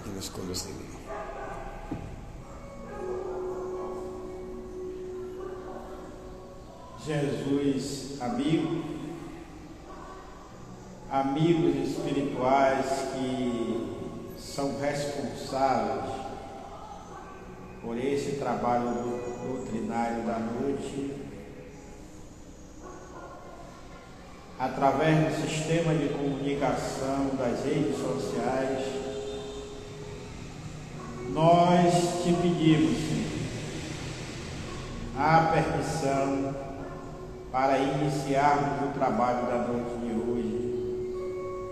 que nos conduzirem. Jesus, amigos espirituais que são responsáveis por esse trabalho doutrinário da noite, através do sistema de comunicação das redes sociais, nós te pedimos a permissão para iniciarmos o trabalho da noite de hoje,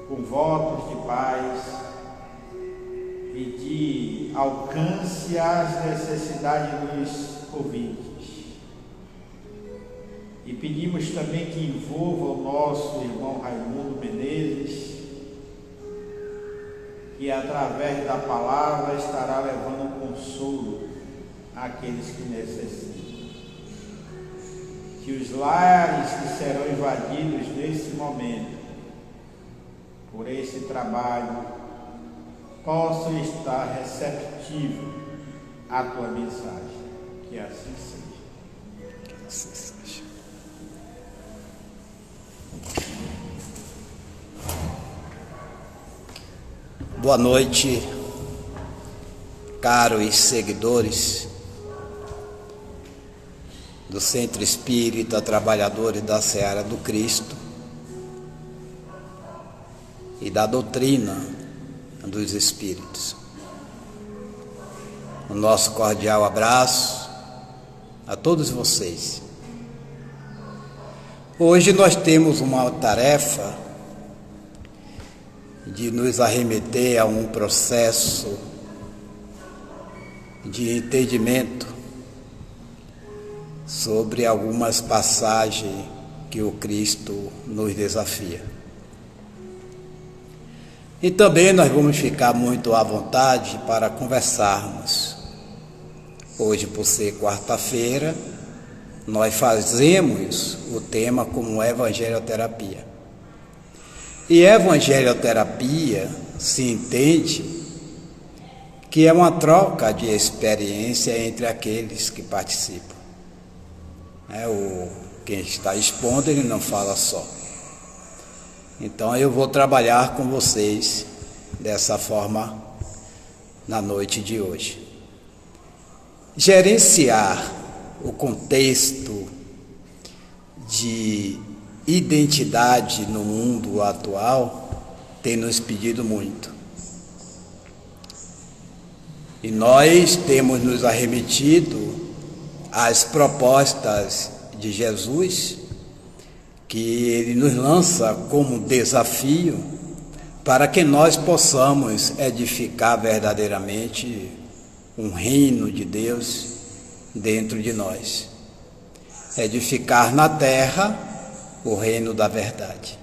com votos de paz e de alcance às necessidades dos ouvintes. E pedimos também que envolva o nosso irmão Raimundo Menezes, que através da palavra estará levando consolo àqueles que necessitam. Que os lares que serão invadidos nesse momento por esse trabalho possam estar receptivos à tua mensagem. Que assim seja. Que assim seja. Boa noite, caros seguidores do Centro Espírita Trabalhadores da Seara do Cristo e da doutrina dos Espíritos. O nosso cordial abraço a todos vocês. Hoje nós temos uma tarefa de nos arremeter a um processo de entendimento sobre algumas passagens que o Cristo nos desafia. E também nós vamos ficar muito à vontade para conversarmos. Hoje, por ser quarta-feira, nós fazemos o tema como evangelioterapia. E evangelioterapia se entende que é uma troca de experiência entre aqueles que participam. Quem está expondo, ele não fala só. Então eu vou trabalhar com vocês dessa forma na noite de hoje. Gerenciar o contexto de identidade no mundo atual tem nos pedido muito. E nós temos nos arremetido às propostas de Jesus, que ele nos lança como desafio para que nós possamos edificar verdadeiramente um reino de Deus dentro de nós. Edificar na terra o reino da verdade.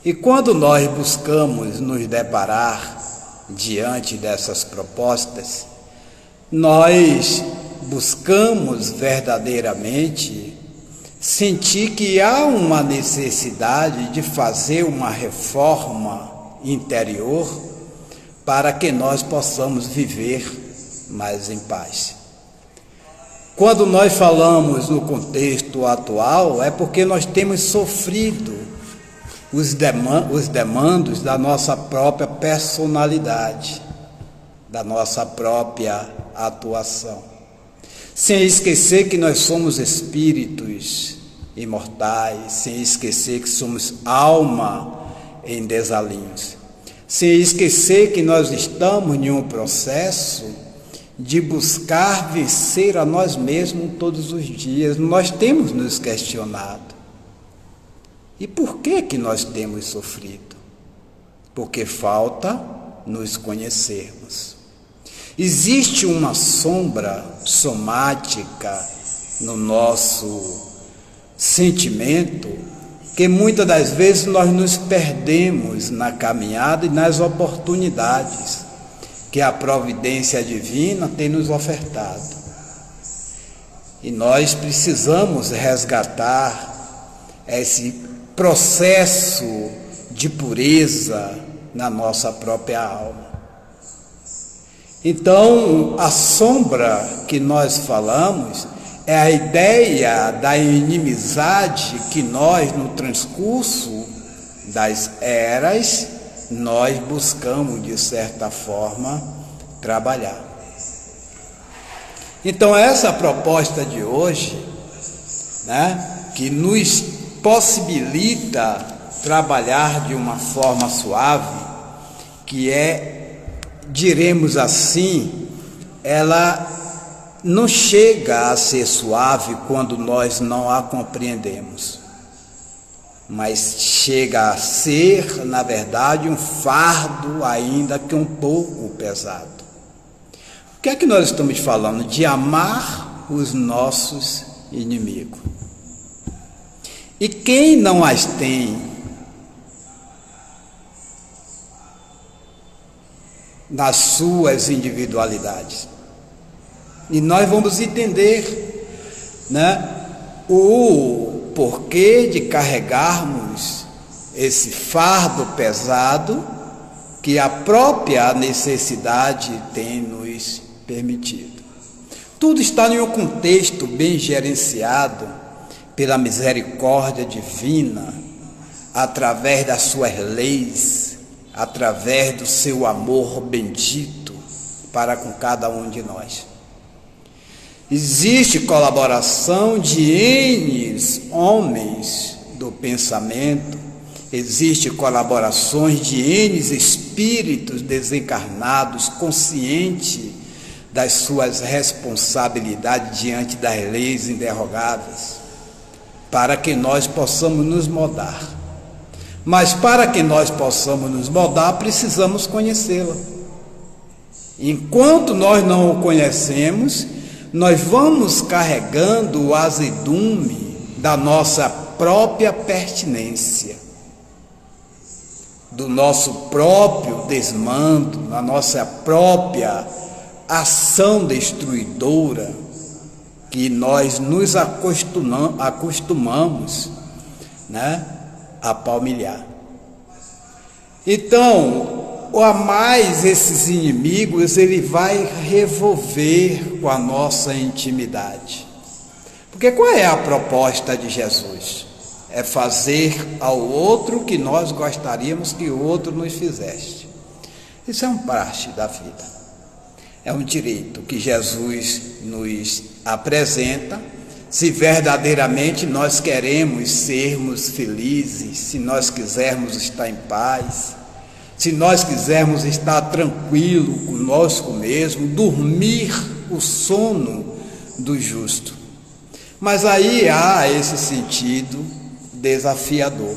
E quando nós buscamos nos deparar diante dessas propostas, nós buscamos verdadeiramente sentir que há uma necessidade de fazer uma reforma interior para que nós possamos viver mais em paz. Quando nós falamos no contexto atual, é porque nós temos sofrido os demandos da nossa própria personalidade, da nossa própria atuação. Sem esquecer que nós somos espíritos imortais, sem esquecer que somos alma em desalinhos, sem esquecer que nós estamos em um processo de buscar vencer a nós mesmos todos os dias. Nós temos nos questionado. E por que nós temos sofrido? Porque falta nos conhecermos. Existe uma sombra somática no nosso sentimento que muitas das vezes nós nos perdemos na caminhada e nas oportunidades que a providência divina tem nos ofertado. E nós precisamos resgatar esse processo de pureza na nossa própria alma. Então, a sombra que nós falamos é a ideia da inimizade que nós, no transcurso das eras, nós buscamos, de certa forma, trabalhar. Então, essa proposta de hoje, que nos possibilita trabalhar de uma forma suave, que diremos assim, ela não chega a ser suave quando nós não a compreendemos, mas chega a ser, na verdade, um fardo ainda que um pouco pesado. O que é que nós estamos falando? De amar os nossos inimigos. E quem não as tem nas suas individualidades? E nós vamos entender, o porquê de carregarmos esse fardo pesado que a própria necessidade tem nos permitido. Tudo está em um contexto bem gerenciado pela misericórdia divina, através das suas leis, através do seu amor bendito para com cada um de nós. Existe colaboração de N homens do pensamento, existe colaborações de N espíritos desencarnados, conscientes das suas responsabilidades diante das leis inderrogáveis, para que nós possamos nos moldar. Mas para que nós possamos nos moldar, precisamos conhecê-la. Enquanto nós não o conhecemos, nós vamos carregando o azedume da nossa própria pertinência, do nosso próprio desmando, da nossa própria ação destruidora, que nós nos acostumamos a palmilhar. Então, a mais esses inimigos, ele vai revolver com a nossa intimidade. Porque qual é a proposta de Jesus? É fazer ao outro o que nós gostaríamos que o outro nos fizesse. Isso é um praxe da vida. É um direito que Jesus nos apresenta, se verdadeiramente nós queremos sermos felizes, se nós quisermos estar em paz, se nós quisermos estar tranquilo conosco mesmo, dormir o sono do justo. Mas aí há esse sentido desafiador.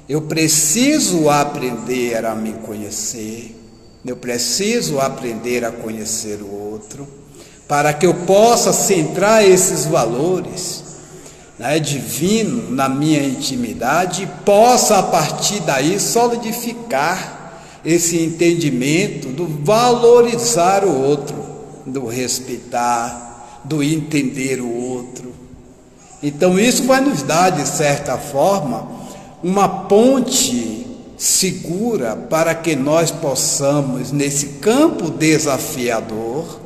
Eu preciso aprender a me conhecer, eu preciso aprender a conhecer o outro, para que eu possa centrar esses valores divino na minha intimidade e possa a partir daí solidificar esse entendimento do valorizar o outro, do respeitar, do entender o outro. Então isso vai nos dar, de certa forma, uma ponte segura para que nós possamos, nesse campo desafiador,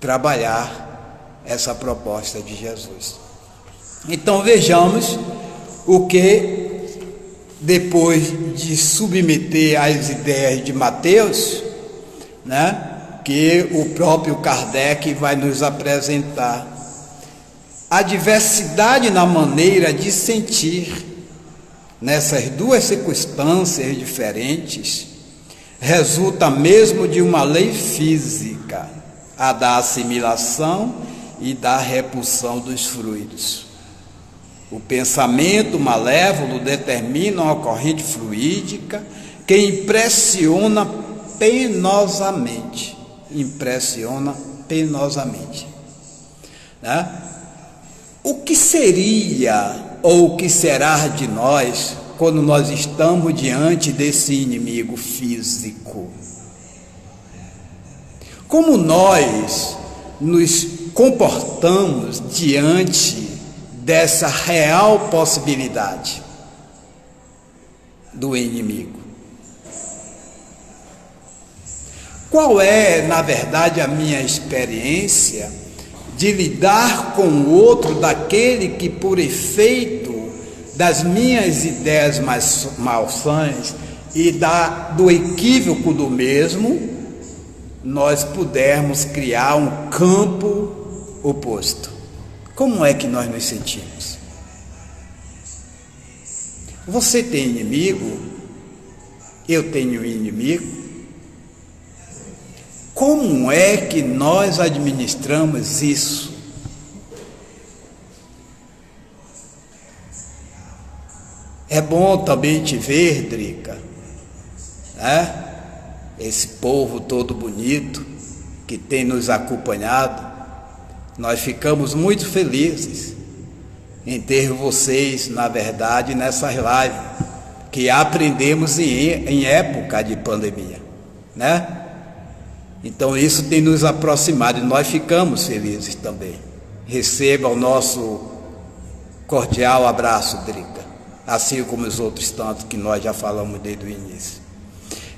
trabalhar essa proposta de Jesus. Então vejamos o que, depois de submeter às ideias de Mateus, que o próprio Kardec vai nos apresentar. A diversidade na maneira de sentir, nessas duas circunstâncias diferentes, resulta mesmo de uma lei física, a da assimilação e da repulsão dos fluidos. O pensamento malévolo determina uma corrente fluídica que impressiona penosamente. O que seria ou o que será de nós quando nós estamos diante desse inimigo físico? Como nós nos comportamos diante dessa real possibilidade do inimigo? Qual é, na verdade, a minha experiência de lidar com o outro daquele que, por efeito das minhas ideias malsãs e do equívoco do mesmo, nós pudermos criar um campo oposto? Como é que nós nos sentimos? Você tem inimigo? Eu tenho inimigo? Como é que nós administramos isso? É bom também te ver, Drica, né? Esse povo todo bonito que tem nos acompanhado. Nós ficamos muito felizes em ter vocês, na verdade, nessas lives que aprendemos em época de pandemia, né? Então isso tem nos aproximado e nós ficamos felizes também. Receba o nosso cordial abraço, Drica, assim como os outros tantos que nós já falamos desde o início.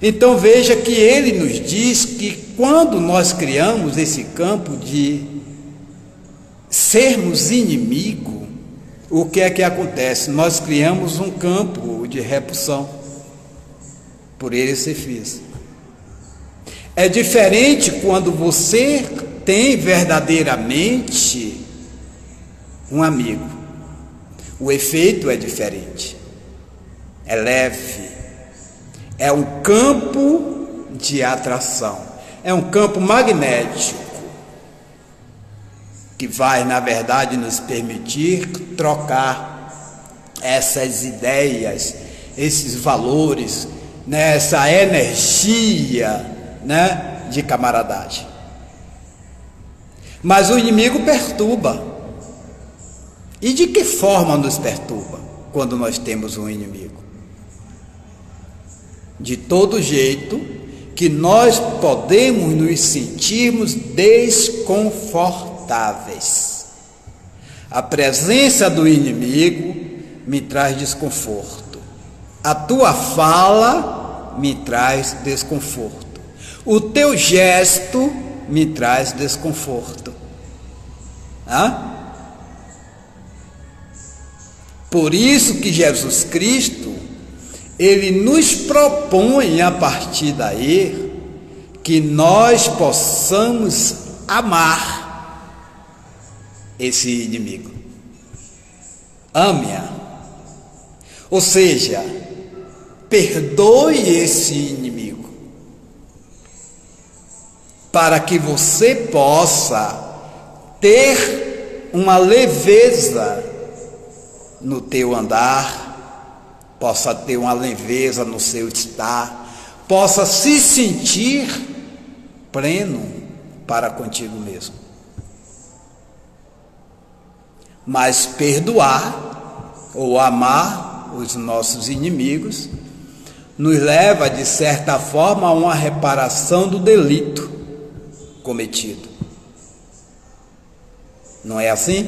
Então veja que ele nos diz que quando nós criamos esse campo de sermos inimigo, o que é que acontece? Nós criamos um campo de repulsão por ele ser físico. É diferente quando você tem verdadeiramente um amigo. O efeito é diferente, é leve, é um campo de atração, é um campo magnético que vai, na verdade, nos permitir trocar essas ideias, esses valores, né, essa energia, né, de camaradagem. Mas o inimigo perturba. E de que forma nos perturba quando nós temos um inimigo? De todo jeito que nós podemos nos sentirmos desconfortáveis. A presença do inimigo me traz desconforto. A tua fala me traz desconforto. O teu gesto me traz desconforto. Por isso que Jesus Cristo, ele nos propõe a partir daí que nós possamos amar esse inimigo. Ame-a. Ou seja, perdoe esse inimigo, para que você possa ter uma leveza no teu andar, possa ter uma leveza no seu estar, possa se sentir pleno para contigo mesmo. Mas perdoar ou amar os nossos inimigos nos leva, de certa forma, a uma reparação do delito cometido. Não é assim?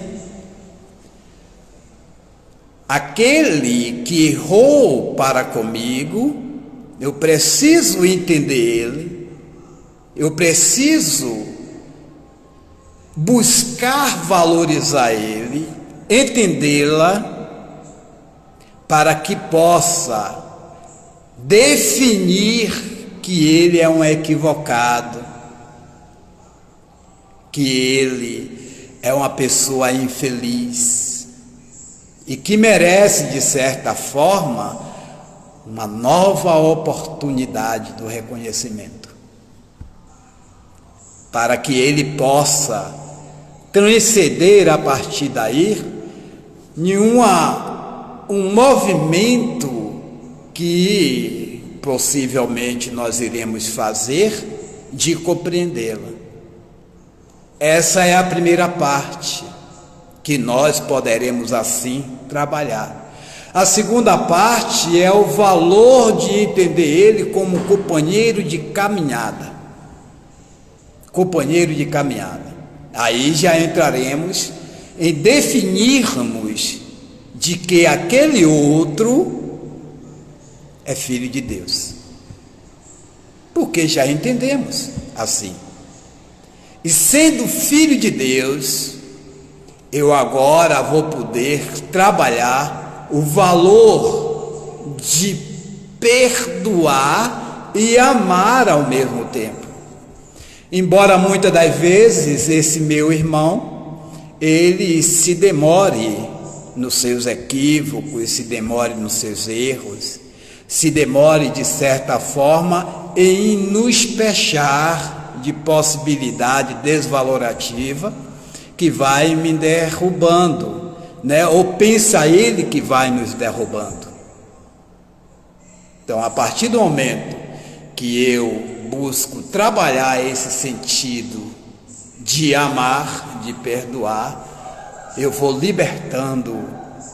Aquele que errou para comigo, eu preciso entender ele, eu preciso buscar valorizar ele, entendê-la, para que possa definir que ele é um equivocado, que ele é uma pessoa infeliz e que merece, de certa forma, uma nova oportunidade do reconhecimento, para que ele possa transcender a partir daí um movimento que possivelmente nós iremos fazer de compreendê-la. Essa é a primeira parte que nós poderemos assim trabalhar. A segunda parte é o valor de entender ele como companheiro de caminhada. Companheiro de caminhada. Aí já entraremos em definirmos de que aquele outro é filho de Deus. porque já entendemos assim. E sendo filho de Deus, eu agora vou poder trabalhar o valor de perdoar e amar ao mesmo tempo. Embora muitas das vezes esse meu irmão, ele se demore nos seus equívocos, se demore nos seus erros, se demore de certa forma em nos fechar de possibilidade desvalorativa que vai me derrubando, né? Ou pensa ele que vai nos derrubando. Então, a partir do momento que eu busco trabalhar esse sentido de amar, de perdoar, eu vou libertando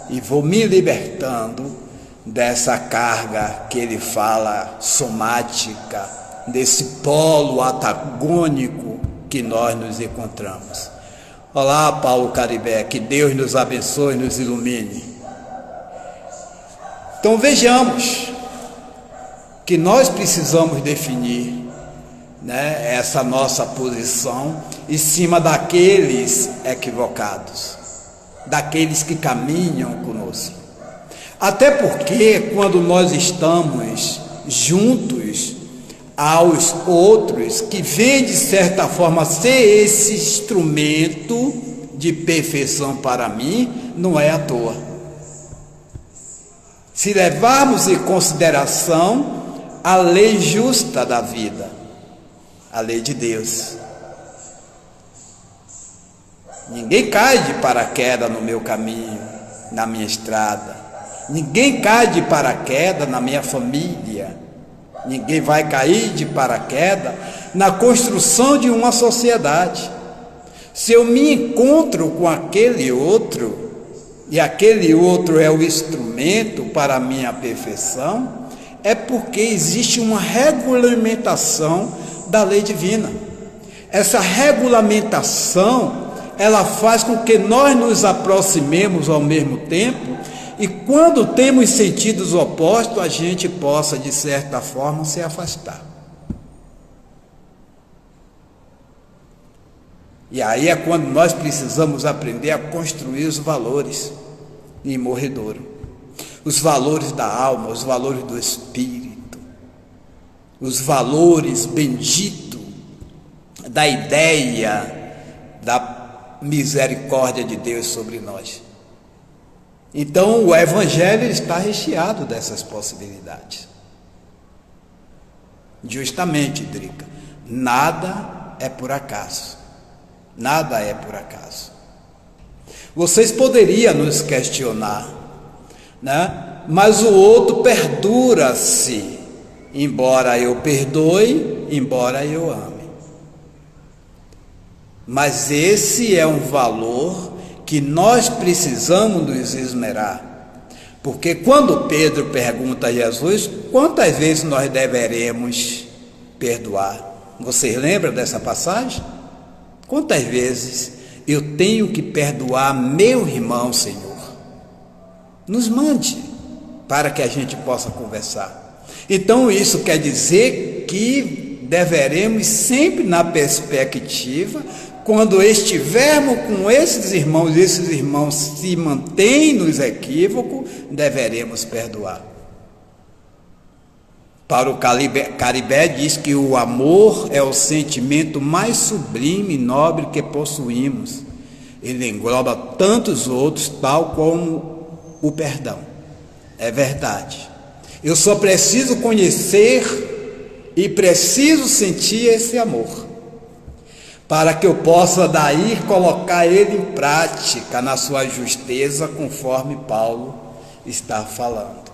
e vou me libertando dessa carga que ele fala somática, desse polo antagônico que nós nos encontramos. Olá, Paulo Caribé, que Deus nos abençoe e nos ilumine. Então vejamos que nós precisamos definir, né, essa nossa posição em cima daqueles equivocados, daqueles que caminham conosco. Até porque quando nós estamos juntos aos outros, que vem de certa forma ser esse instrumento de perfeição para mim, não é à toa. Se levarmos em consideração a lei justa da vida, a lei de Deus. Ninguém cai de paraquedas no meu caminho, na minha estrada. Ninguém cai de paraquedas na minha família. Ninguém vai cair de paraquedas na construção de uma sociedade. Se eu me encontro com aquele outro, e aquele outro é o instrumento para a minha perfeição, é porque existe uma regulamentação da lei divina. Essa regulamentação, ela faz com que nós nos aproximemos ao mesmo tempo, e quando temos sentidos opostos, a gente possa, de certa forma, se afastar. E aí é quando nós precisamos aprender a construir os valores em morredouro. Os valores da alma, os valores do espírito, os valores benditos da ideia da misericórdia de Deus sobre nós. Então o Evangelho está recheado dessas possibilidades. Justamente, Drica, nada é por acaso. Nada é por acaso. Vocês poderiam nos questionar, né? Mas o outro perdura-se, embora eu perdoe, embora eu ame. Mas esse é um valor que nós precisamos nos esmerar. Porque quando Pedro pergunta a Jesus, quantas vezes nós deveremos perdoar? Vocês lembram dessa passagem? Quantas vezes eu tenho que perdoar meu irmão, Senhor? Nos mande para que a gente possa conversar. Então isso quer dizer que deveremos sempre na perspectiva, quando estivermos com esses irmãos se mantêm nos equívocos, deveremos perdoar. Para o Caribé diz que o amor é o sentimento mais sublime e nobre que possuímos. Ele engloba tantos outros, tal como o perdão. É verdade. Eu só preciso conhecer e preciso sentir esse amor, para que eu possa daí colocar ele em prática na sua justeza, conforme Paulo está falando.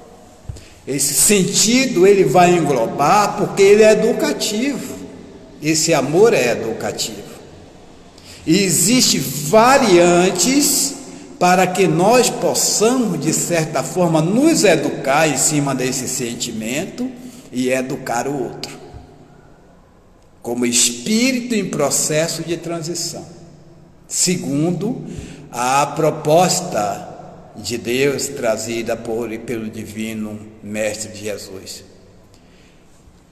Esse sentido ele vai englobar porque ele é educativo. Esse amor é educativo. E existem variantes para que nós possamos, de certa forma, nos educar em cima desse sentimento e educar o outro, como espírito em processo de transição, segundo a proposta de Deus trazida pelo divino Mestre de Jesus.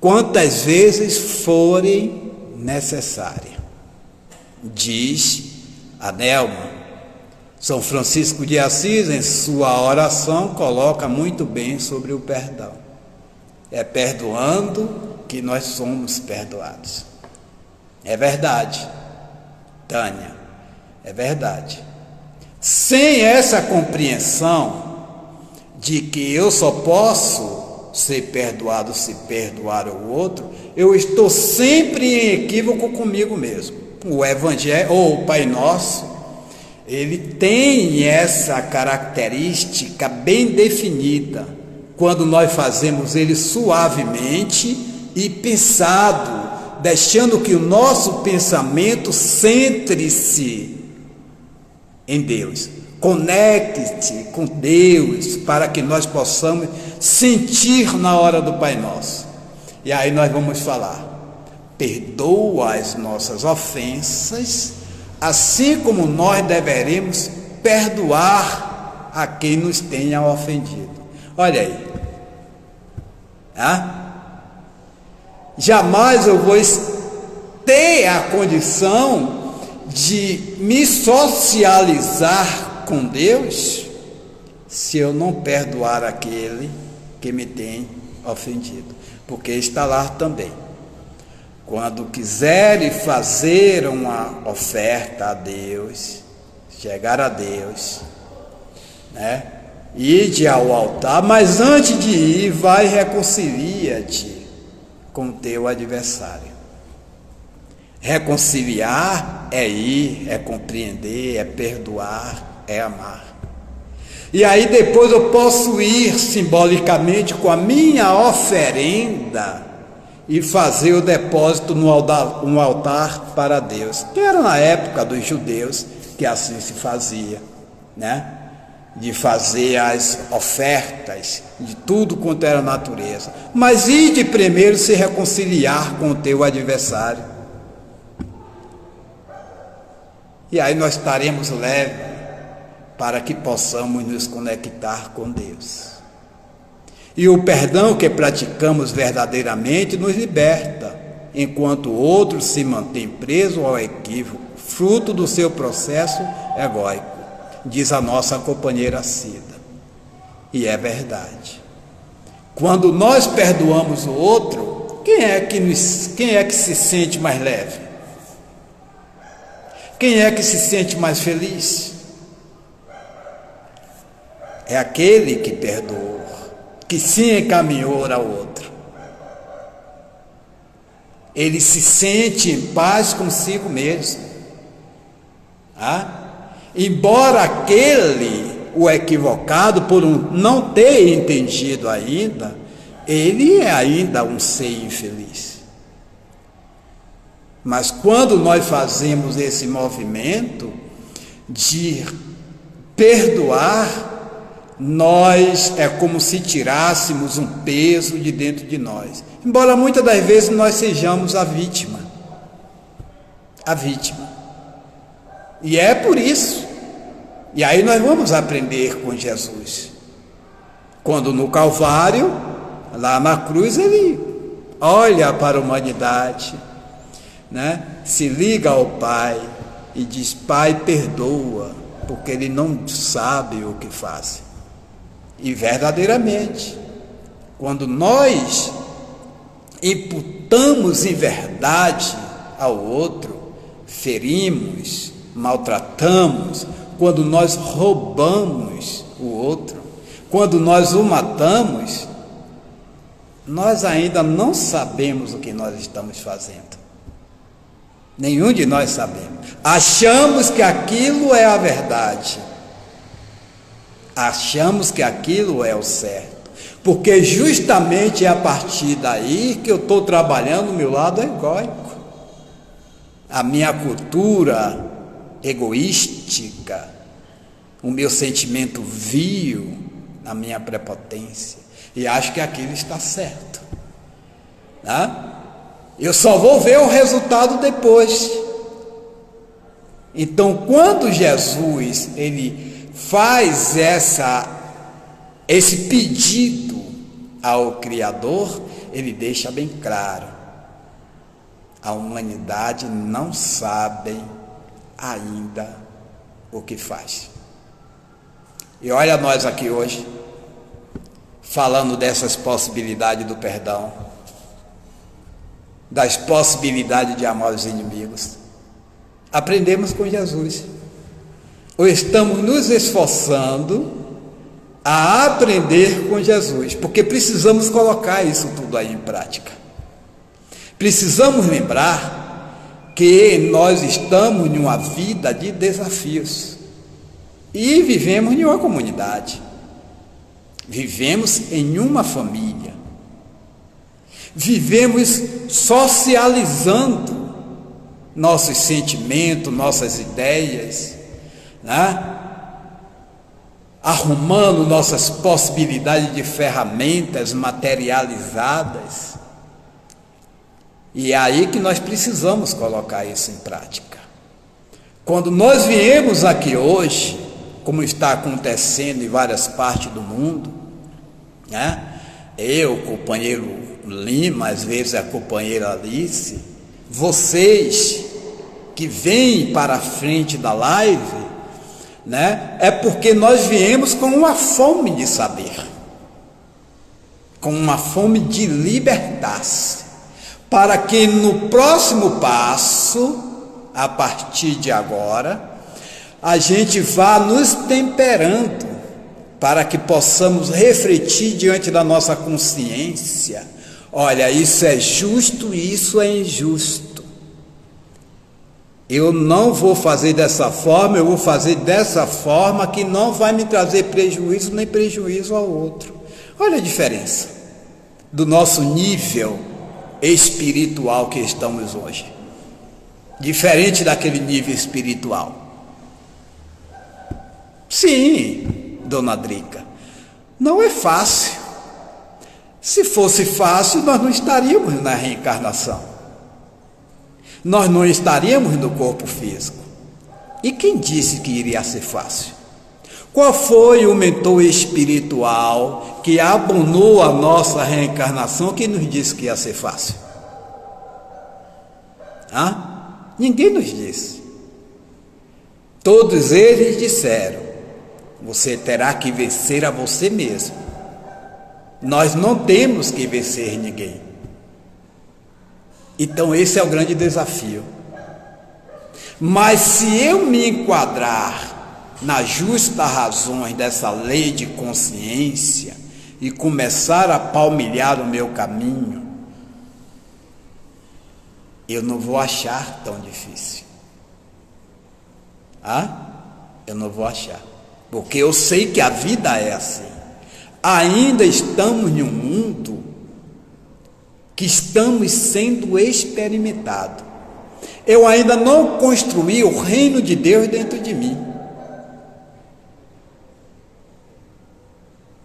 quantas vezes forem necessárias. Diz Anelma. São Francisco de Assis, em sua oração, coloca muito bem sobre o perdão. É perdoando que nós somos perdoados. É verdade, Tânia, é verdade. Sem essa compreensão de que eu só posso ser perdoado se perdoar o outro, eu estou sempre em equívoco comigo mesmo. O Evangelho, ou o Pai Nosso, ele tem essa característica bem definida, quando nós fazemos ele suavemente e pensado, deixando que o nosso pensamento centre-se em Deus, conecte-se com Deus, para que nós possamos sentir na hora do Pai Nosso. E aí nós vamos falar: perdoa as nossas ofensas, assim como nós deveremos perdoar a quem nos tenha ofendido. Olha aí. Jamais eu vou ter a condição de me socializar com Deus se eu não perdoar aquele que me tem ofendido, porque está lá também. Quando quiserem fazer uma oferta a Deus, chegar a Deus, né? Ide ao altar, mas antes de ir, vai e reconcilia-te com o teu adversário. Reconciliar é ir, é compreender, é perdoar, é amar. E aí depois eu posso ir simbolicamente com a minha oferenda e fazer o depósito no altar para Deus, que era na época dos judeus que assim se fazia, né? De fazer as ofertas de tudo quanto era natureza. Mas ide primeiro se reconciliar com o teu adversário. E aí nós estaremos leves para que possamos nos conectar com Deus. E o perdão que praticamos verdadeiramente nos liberta, enquanto o outro se mantém preso ao equívoco, fruto do seu processo egóico, diz a nossa companheira Cida. E é verdade. Quando nós perdoamos o outro, quem é que se sente mais leve? Quem é que se sente mais feliz? É aquele que perdoou, que se encaminhou ao outro. Ele se sente em paz consigo mesmo. Embora aquele, o equivocado, por não ter entendido ainda, ele é ainda um ser infeliz. Mas quando nós fazemos esse movimento de perdoar, nós é como se tirássemos um peso de dentro de nós. Embora muitas das vezes nós sejamos a vítima. A vítima. E é por isso. E aí nós vamos aprender com Jesus. Quando no Calvário, lá na cruz, ele olha para a humanidade, né? Se liga ao Pai e diz: Pai, perdoa, porque ele não sabe o que faz. E verdadeiramente, quando nós imputamos em verdade ao outro, ferimos, maltratamos, quando nós roubamos o outro, quando nós o matamos, nós ainda não sabemos o que nós estamos fazendo. Nenhum de nós sabemos. Achamos que aquilo é a verdade. Achamos que aquilo é o certo. Porque justamente é a partir daí que eu estou trabalhando o meu lado egóico. A minha cultura egoística, o meu sentimento vil, a minha prepotência. E acho que aquilo está certo. Eu só vou ver o resultado depois. Então, quando Jesus ele faz esse pedido ao Criador, ele deixa bem claro: a humanidade não sabe ainda o que faz. E olha nós aqui hoje, falando dessas possibilidades do perdão, das possibilidades de amar os inimigos. Aprendemos com Jesus, ou estamos nos esforçando a aprender com Jesus, porque precisamos colocar isso tudo aí em prática. Precisamos lembrar que nós estamos em uma vida de desafios e vivemos em uma comunidade, vivemos em uma família, vivemos socializando nossos sentimentos, nossas ideias, né? Arrumando nossas possibilidades de ferramentas materializadas. E é aí que nós precisamos colocar isso em prática. Quando nós viemos aqui hoje, como está acontecendo em várias partes do mundo, né? Eu, o companheiro Lima, às vezes a companheira Alice, vocês que vêm para a frente da live, né? É porque nós viemos com uma fome de saber, com uma fome de libertar-se, para que no próximo passo, a partir de agora, a gente vá nos temperando, para que possamos refletir diante da nossa consciência: olha, isso é justo e isso é injusto. Eu não vou fazer dessa forma, eu vou fazer dessa forma que não vai me trazer prejuízo nem prejuízo ao outro. Olha a diferença do nosso nível espiritual que estamos hoje, diferente daquele nível espiritual. Sim, dona Drica, não é fácil. Se fosse fácil, nós não estaríamos na reencarnação. Nós não estaríamos no corpo físico. E quem disse que iria ser fácil? Qual foi o mentor espiritual que abonou a nossa reencarnação que nos disse que ia ser fácil? Ninguém nos disse. Todos eles disseram: você terá que vencer a você mesmo. Nós não temos que vencer ninguém. Então esse é o grande desafio. Mas se eu me enquadrar nas justas razões dessa lei de consciência e começar a palmilhar o meu caminho, eu não vou achar tão difícil. Eu não vou achar, porque eu sei que a vida é assim. Ainda estamos em um mundo que estamos sendo experimentados. Eu ainda não construí o reino de Deus dentro de mim.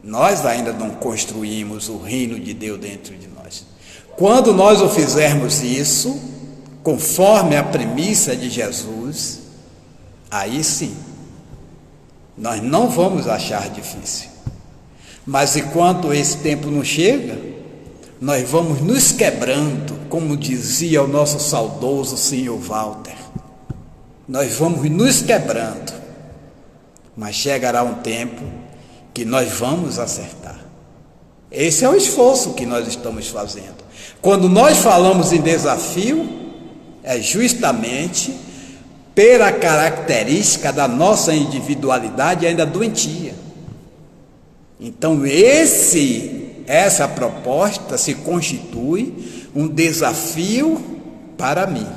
Nós ainda não construímos o reino de Deus dentro de nós. Quando nós o fizermos isso, conforme a premissa de Jesus, aí sim, nós não vamos achar difícil. Mas enquanto esse tempo não chega, nós vamos nos quebrando, como dizia o nosso saudoso senhor Walter. Nós vamos nos quebrando, mas chegará um tempo que nós vamos acertar. Esse é o esforço que nós estamos fazendo. Quando nós falamos em desafio, é justamente pela característica da nossa individualidade ainda doentia. Então essa proposta se constitui um desafio para mim.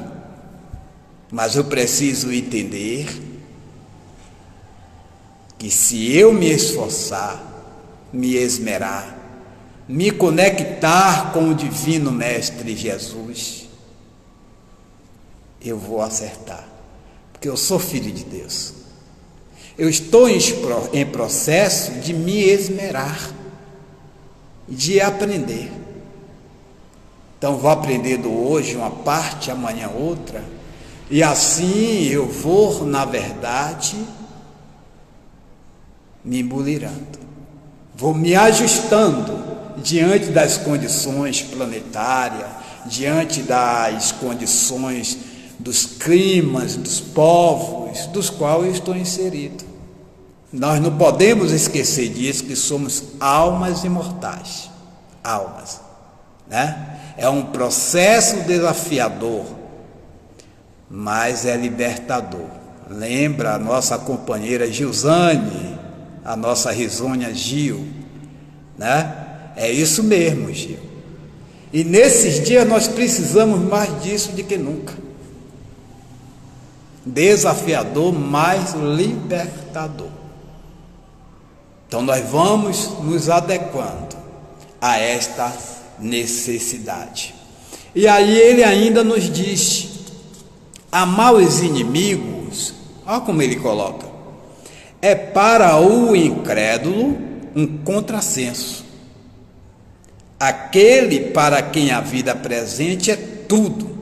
Mas eu preciso entender que se eu me esforçar, me esmerar, me conectar com o Divino Mestre Jesus, eu vou acertar, porque eu sou filho de Deus. Eu estou em processo de me esmerar, de aprender. Então vou aprendendo hoje uma parte, amanhã outra, e assim eu vou, na verdade, me embulirando, vou me ajustando diante das condições planetárias, diante das condições dos climas, dos povos, dos quais eu estou inserido. Nós não podemos esquecer disso, que somos almas imortais. Almas, né? É um processo desafiador, mas é libertador. Lembra a nossa companheira Gilzane, a nossa risonha Gil, né? É isso mesmo, Gil. E nesses dias nós precisamos mais disso do que nunca. Desafiador, mas libertador. Então nós vamos nos adequando a esta necessidade. E aí ele ainda nos diz: amar os inimigos, olha como ele coloca, é para o incrédulo um contrassenso. Aquele para quem a vida presente é tudo,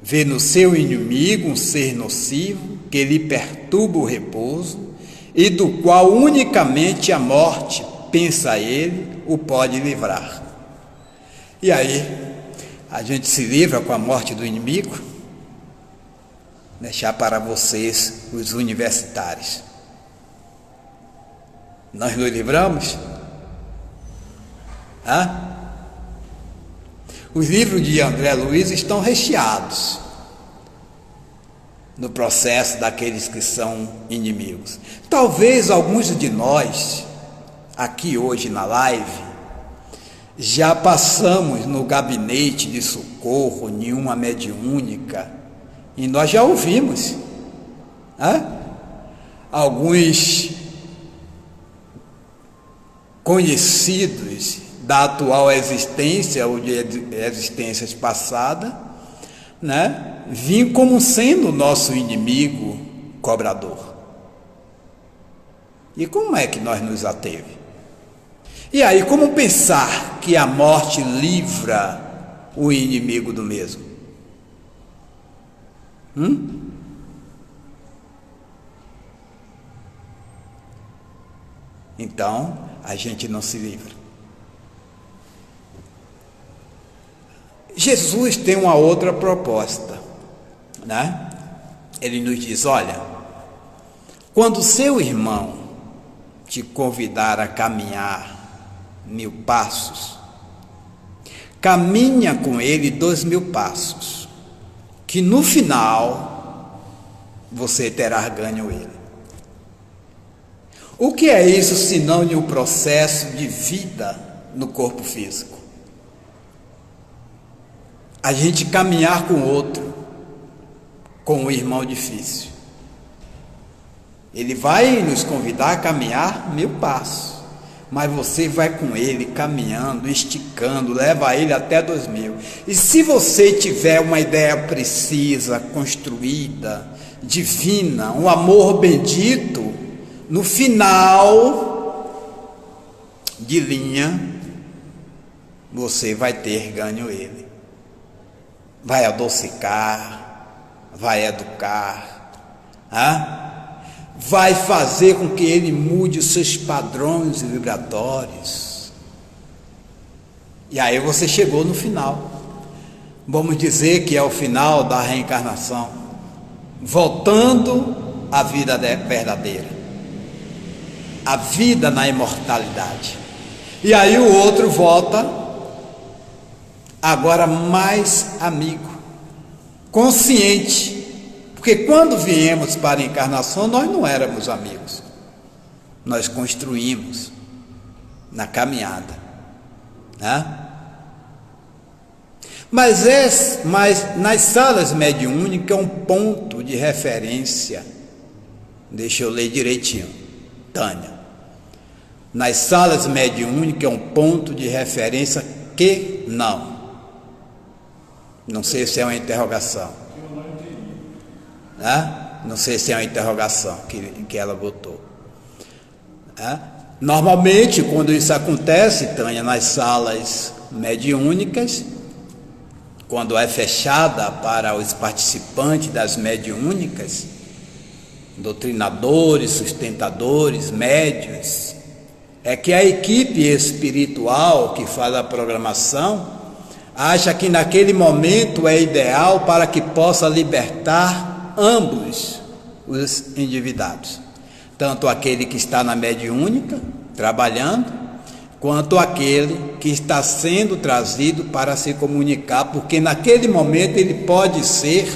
vê no seu inimigo um ser nocivo que lhe perturba o repouso e do qual unicamente a morte, pensa ele, o pode livrar. E aí, a gente se livra com a morte do inimigo? Deixar para vocês, os universitários. Nós nos livramos? Os livros de André Luiz estão recheados no processo daqueles que são inimigos. Talvez alguns de nós, aqui hoje na live, já passamos no gabinete de socorro, nenhuma mediúnica, e nós já ouvimos alguns conhecidos da atual existência ou de existências passadas, né, vim como sendo nosso inimigo cobrador. E como é que nós nos ateve? E aí, como pensar que a morte livra o inimigo do mesmo? Então, a gente não se livra. Jesus tem uma outra proposta, né? Ele nos diz: olha, quando seu irmão te convidar a caminhar 1000 passos, caminha com ele 2000 passos, que no final você terá ganho ele. O que é isso senão de um processo de vida no corpo físico? A gente caminhar com o outro, com o irmão difícil. Ele vai nos convidar a caminhar 1000 passos, mas você vai com ele caminhando, esticando, leva ele até 2000. E se você tiver uma ideia precisa, construída, divina, um amor bendito, no final de linha, você vai ter ganho ele. Vai adocicar, vai educar, vai fazer com que ele mude os seus padrões vibratórios. E aí você chegou no final. Vamos dizer que é o final da reencarnação, voltando à vida verdadeira, a vida na imortalidade. E aí o outro volta, agora mais amigo, consciente, porque quando viemos para a encarnação nós não éramos amigos, nós construímos na caminhada, né? Mas nas salas mediúnicas é um ponto de referência. Deixa eu ler direitinho, Tânia. Nas salas mediúnicas é um ponto de referência que não sei se é uma interrogação, né? Não sei se é uma interrogação que ela botou, né? Normalmente quando isso acontece, Tânia, nas salas mediúnicas, quando é fechada para os participantes das mediúnicas, doutrinadores, sustentadores, médiuns, é que a equipe espiritual que faz a programação acha que naquele momento é ideal para que possa libertar ambos os endividados, tanto aquele que está na mediúnica, trabalhando, quanto aquele que está sendo trazido para se comunicar, porque naquele momento ele pode ser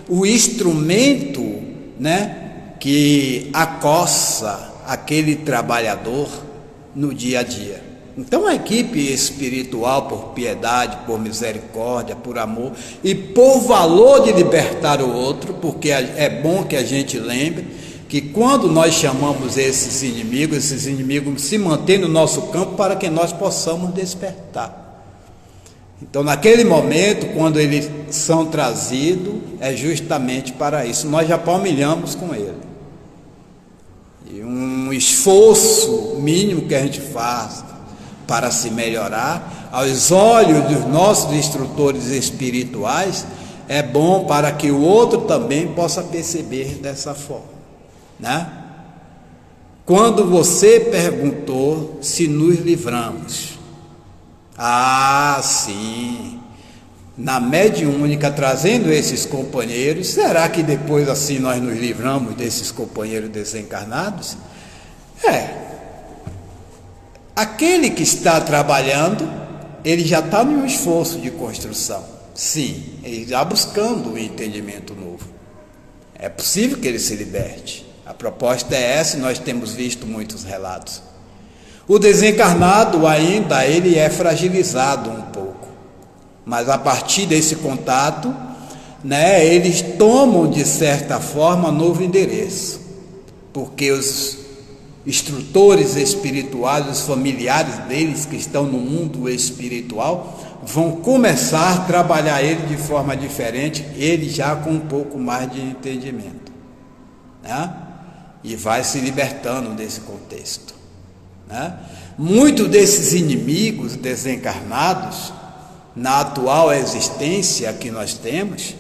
o instrumento, que acossa aquele trabalhador no dia a dia. Então a equipe espiritual, por piedade, por misericórdia, por amor e por valor de libertar o outro, porque é bom que a gente lembre que quando nós chamamos esses inimigos se mantêm no nosso campo para que nós possamos despertar. Então naquele momento, quando eles são trazidos, é justamente para isso. Nós já palmilhamos com ele. E um esforço mínimo que a gente faz para se melhorar, aos olhos dos nossos instrutores espirituais, é bom para que o outro também possa perceber dessa forma, Quando você perguntou se nos livramos, sim, na mediúnica, trazendo esses companheiros, será que depois assim nós nos livramos desses companheiros desencarnados? Aquele que está trabalhando, ele já está em um esforço de construção. Sim, ele está buscando um entendimento novo. É possível que ele se liberte. A proposta é essa e nós temos visto muitos relatos. O desencarnado ainda, ele é fragilizado um pouco. Mas a partir desse contato, eles tomam de certa forma novo endereço. Porque os instrutores espirituais, os familiares deles que estão no mundo espiritual, vão começar a trabalhar ele de forma diferente, ele já com um pouco mais de entendimento, e vai se libertando desse contexto, Muitos desses inimigos desencarnados na atual existência que nós temos,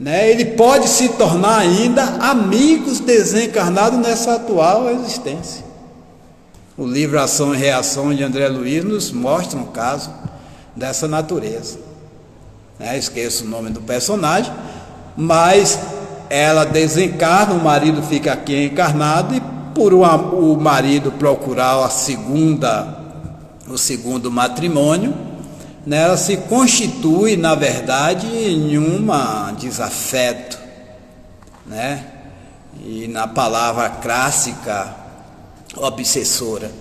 ele pode se tornar ainda amigos desencarnados nessa atual existência. O livro Ação e Reação de André Luiz nos mostra um caso dessa natureza. Esqueço o nome do personagem, mas ela desencarna, o marido fica aqui encarnado, e por o marido procurar o segundo matrimônio, ela se constitui, na verdade, em uma desafeto, e na palavra clássica, obsessora.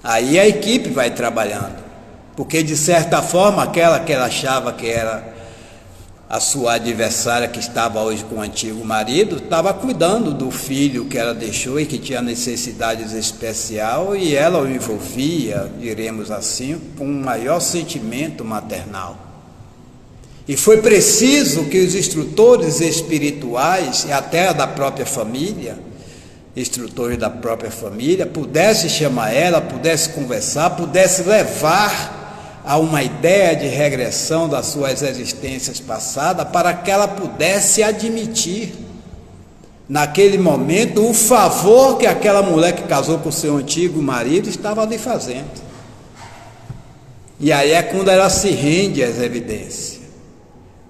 Aí a equipe vai trabalhando, porque de certa forma aquela que ela achava que era a sua adversária, que estava hoje com o antigo marido, estava cuidando do filho que ela deixou e que tinha necessidades especiais, e ela o envolvia, diremos assim, com um maior sentimento maternal. E foi preciso que os instrutores espirituais e até da própria família, instrutores da própria família, pudessem chamar ela, pudessem conversar, pudessem levar a uma ideia de regressão das suas existências passadas, para que ela pudesse admitir naquele momento o favor que aquela mulher que casou com seu antigo marido estava lhe fazendo. E aí é quando ela se rende às evidências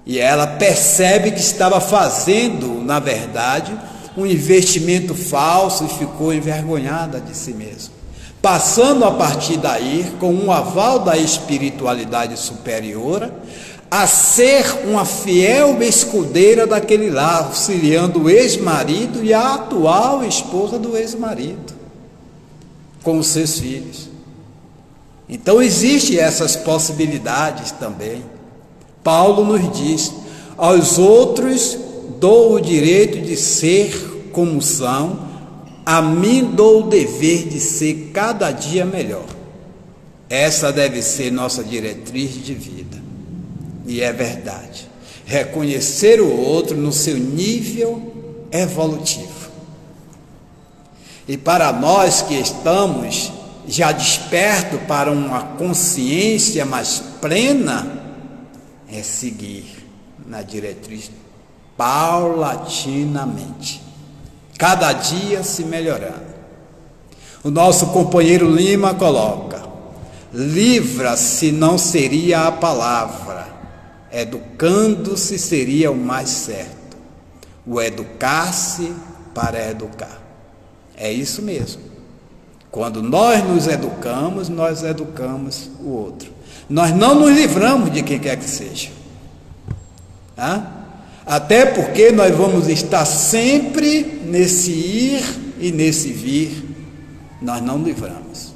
e ela percebe que estava fazendo, na verdade, um investimento falso, e ficou envergonhada de si mesma, passando a partir daí, com um aval da espiritualidade superior, a ser uma fiel escudeira daquele lar, auxiliando o ex-marido e a atual esposa do ex-marido, com os seus filhos. Então existem essas possibilidades também. Paulo nos diz: aos outros dou o direito de ser como são, a mim dou o dever de ser cada dia melhor. Essa deve ser nossa diretriz de vida. E é verdade. Reconhecer o outro no seu nível evolutivo. E para nós que estamos já despertos para uma consciência mais plena, é seguir na diretriz paulatinamente, cada dia se melhorando. O nosso companheiro Lima coloca: livra-se não seria a palavra, educando-se seria o mais certo. O educar-se para educar. É isso mesmo. Quando nós nos educamos, nós educamos o outro. Nós não nos livramos de quem quer que seja. Até porque nós vamos estar sempre nesse ir e nesse vir. Nós não livramos.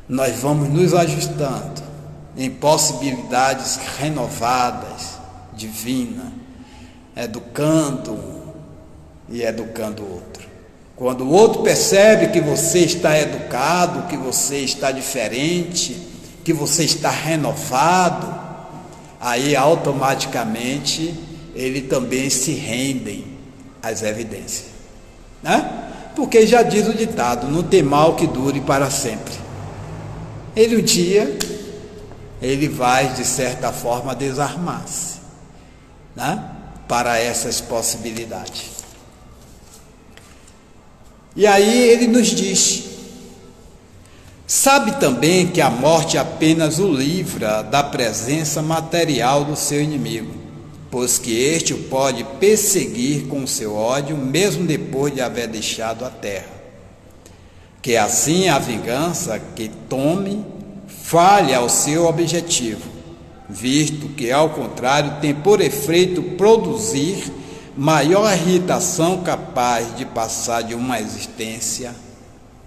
Nós vamos nos ajustando em possibilidades renovadas, divinas, educando um e educando o outro. Quando o outro percebe que você está educado, que você está diferente, que você está renovado, aí automaticamente ele também se rendem às evidências, né? Porque já diz o ditado: não tem mal que dure para sempre. Ele um dia, ele vai de certa forma desarmar-se, né? Para essas possibilidades. E aí ele nos diz: sabe também que a morte apenas o livra da presença material do seu inimigo, pois que este o pode perseguir com o seu ódio, mesmo depois de haver deixado a terra. Que assim a vingança que tome falhe ao seu objetivo, visto que, ao contrário, tem por efeito produzir maior irritação capaz de passar de uma existência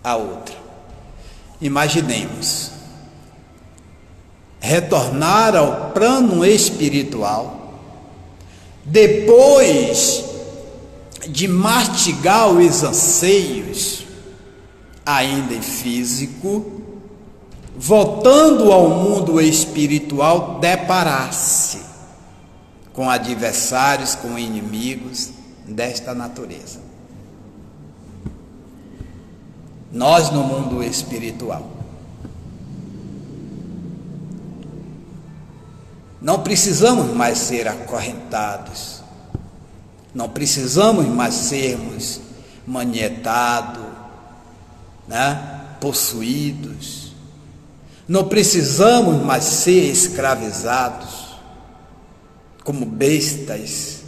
a outra. Imaginemos retornar ao plano espiritual depois de mastigar os anseios ainda em físico, voltando ao mundo espiritual, deparar-se com adversários, com inimigos desta natureza. Nós no mundo espiritual não precisamos mais ser acorrentados, não precisamos mais sermos manietados, né? Possuídos, não precisamos mais ser escravizados como bestas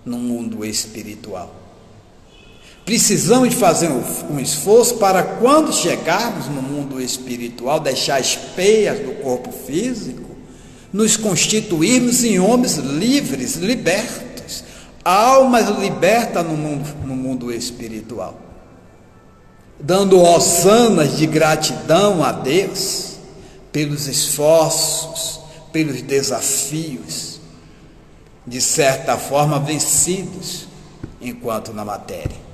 no mundo espiritual. Precisamos fazer um esforço para, quando chegarmos no mundo espiritual, deixar as peias do corpo físico, nos constituirmos em homens livres, libertos, almas libertas no mundo espiritual, dando hosanas de gratidão a Deus pelos esforços, pelos desafios, de certa forma vencidos enquanto na matéria.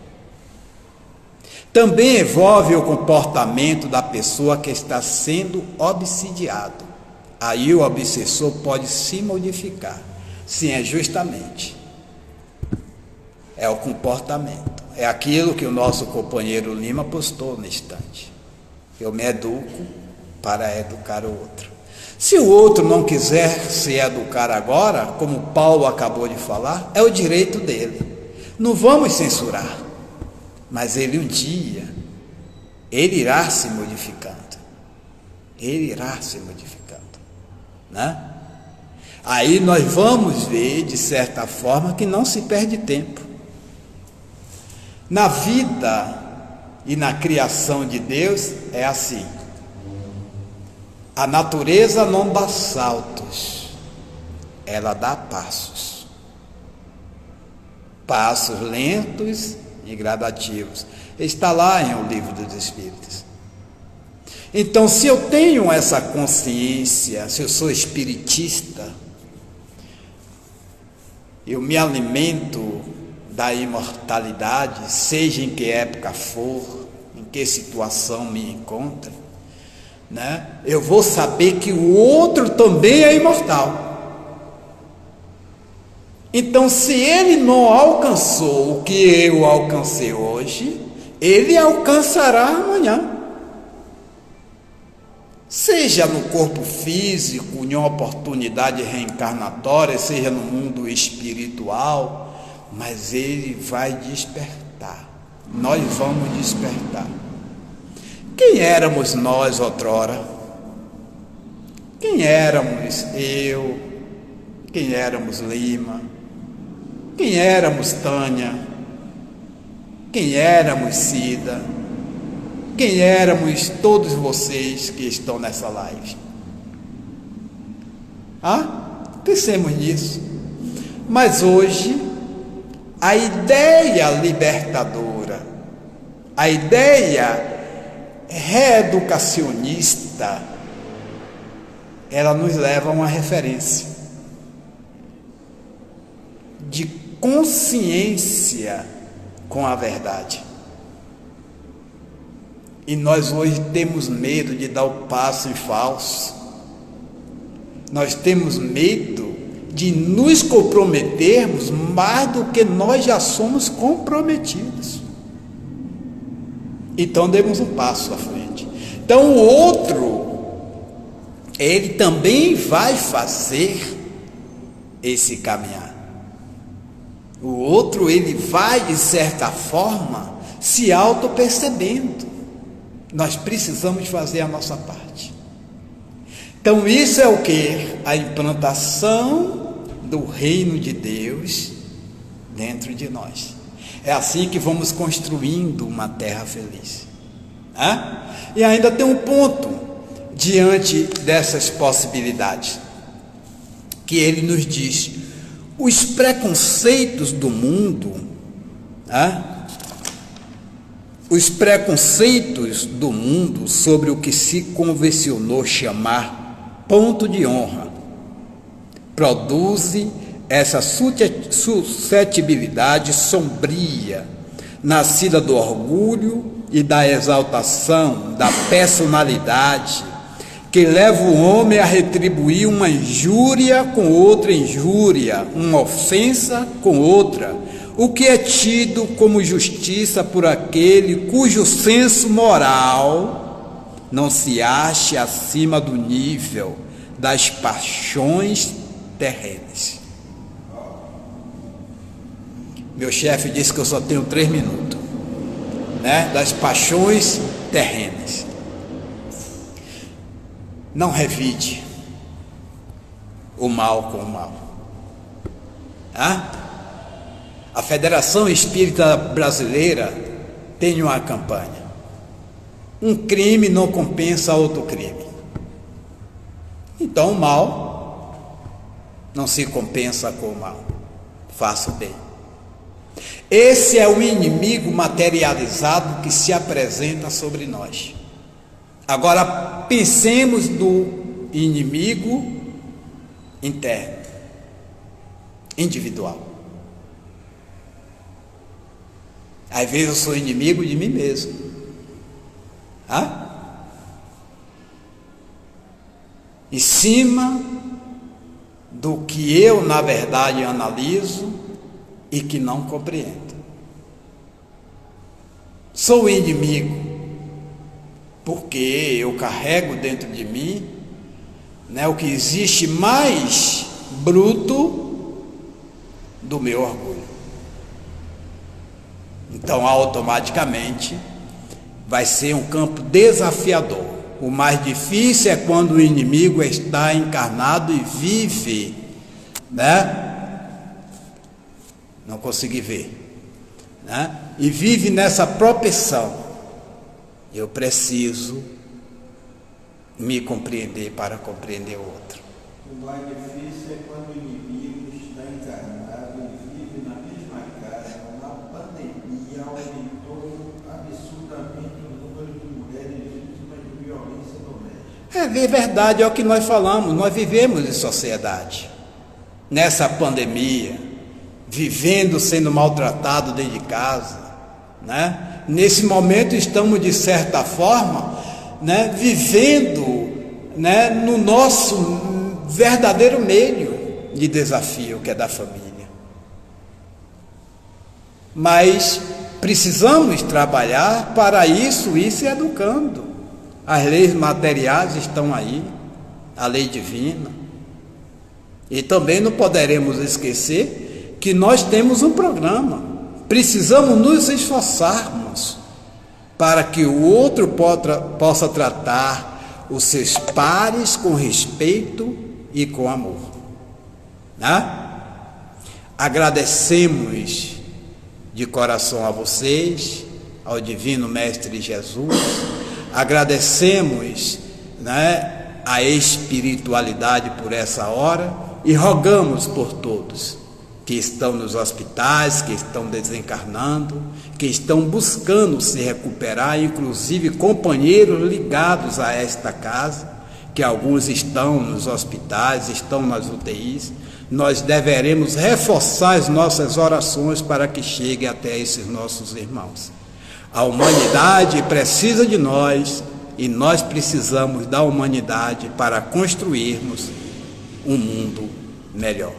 Também envolve o comportamento da pessoa que está sendo obsidiado. Aí o obsessor pode se modificar. Sim, é justamente. É o comportamento. É aquilo que o nosso companheiro Lima postou no instante. Eu me educo para educar o outro. Se o outro não quiser se educar agora, como Paulo acabou de falar, é o direito dele. Não vamos censurar. Mas ele um dia, ele irá se modificando. Ele irá se modificando, né? Aí nós vamos ver, de certa forma, que não se perde tempo. Na vida e na criação de Deus é assim. A natureza não dá saltos, ela dá passos. Passos lentos e gradativos. Está lá em O Livro dos Espíritos. Então, se eu tenho essa consciência, se eu sou espiritista, eu me alimento da imortalidade, seja em que época for, em que situação me encontre, né? Eu vou saber que o outro também é imortal. Então, se ele não alcançou o que eu alcancei hoje, ele alcançará amanhã. Seja no corpo físico, em uma oportunidade reencarnatória, seja no mundo espiritual, mas ele vai despertar. nós vamos despertar. Quem éramos nós outrora? Quem éramos eu? Quem éramos Lima? Quem éramos Tânia? Quem éramos Cida? Quem éramos todos vocês que estão nessa live? Pensemos nisso. Mas hoje, a ideia libertadora, a ideia reeducacionista, ela nos leva a uma referência de consciência com a verdade. E nós hoje temos medo de dar o passo em falso. Nós temos medo de nos comprometermos mais do que nós já somos comprometidos. Então demos um passo à frente. Então o outro, ele também vai fazer esse caminhar. O outro, ele vai, de certa forma, se auto-percebendo. Nós precisamos fazer a nossa parte. Então isso é o que? A implantação do reino de Deus dentro de nós. É assim que vamos construindo uma terra feliz. E ainda tem um ponto diante dessas possibilidades, que ele nos diz: os preconceitos do mundo, os preconceitos do mundo sobre o que se convencionou chamar ponto de honra, produzem essa suscetibilidade sombria, nascida do orgulho e da exaltação da personalidade, que leva o homem a retribuir uma injúria com outra injúria, uma ofensa com outra, o que é tido como justiça por aquele cujo senso moral não se ache acima do nível das paixões terrenas. Meu chefe disse que eu só tenho 3 minutos, das paixões terrenas. Não revide o mal com o mal. A Federação Espírita Brasileira tem uma campanha: um crime não compensa outro crime. Então o mal não se compensa com o mal. Faça o bem. Esse é o inimigo materializado que se apresenta sobre nós. Agora pensemos no inimigo interno, individual. Às vezes eu sou inimigo de mim mesmo. Em cima do que eu, na verdade, analiso e que não compreendo. Sou inimigo porque eu carrego dentro de mim, o que existe mais bruto do meu orgulho. Então, automaticamente, vai ser um campo desafiador. O mais difícil é quando o inimigo está encarnado e vive, não consegui ver, e vive nessa propensão. Eu preciso me compreender para compreender o outro. O mais difícil é quando o inimigo está encarnado e vive na mesma casa. Na pandemia aumentou absurdamente o número de mulheres vítimas de violência doméstica. É verdade, é o que nós falamos. Nós vivemos em sociedade. Nessa pandemia, vivendo, sendo maltratado dentro de casa, Nesse momento estamos, de certa forma, vivendo, no nosso verdadeiro meio de desafio, que é da família. Mas precisamos trabalhar para isso, ir se educando. As leis materiais estão aí, a lei divina. E também não poderemos esquecer que nós temos um programa precisamos nos esforçarmos para que o outro possa tratar os seus pares com respeito e com amor, né? Agradecemos de coração a vocês, ao Divino Mestre Jesus, agradecemos, né, a espiritualidade por essa hora e rogamos por todos que estão nos hospitais, que estão desencarnando, que estão buscando se recuperar, inclusive companheiros ligados a esta casa, que alguns estão nos hospitais, estão nas UTIs. Nós deveremos reforçar as nossas orações para que chegue até esses nossos irmãos. A humanidade precisa de nós e nós precisamos da humanidade para construirmos um mundo melhor.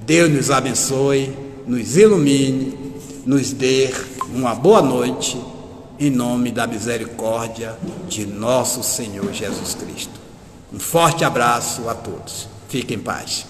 Deus nos abençoe, nos ilumine, nos dê uma boa noite, em nome da misericórdia de nosso Senhor Jesus Cristo. Um forte abraço a todos. Fiquem em paz.